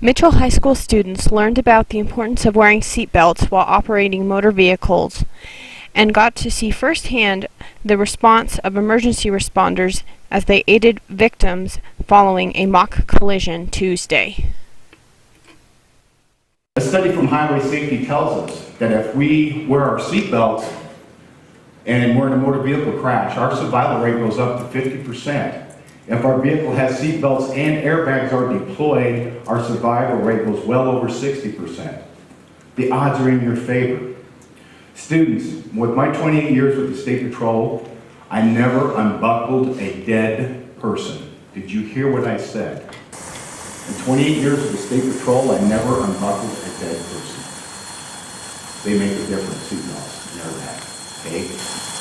Mitchell High School students learned about the importance of wearing seatbelts while operating motor vehicles and got to see firsthand the response of emergency responders as they aided victims following a mock collision Tuesday. A study from Highway Safety tells us that if we wear our seatbelts and we're in a motor vehicle crash, our survival rate goes up to 50%. If our vehicle has seatbelts and airbags are deployed, our survival rate goes well over 60%. The odds are in your favor. Students, with my 28 years with the State Patrol, I never unbuckled a dead person. Did you hear what I said? In 28 years with the State Patrol, I never unbuckled a dead person. They make a difference, seatbelts and airbags, okay?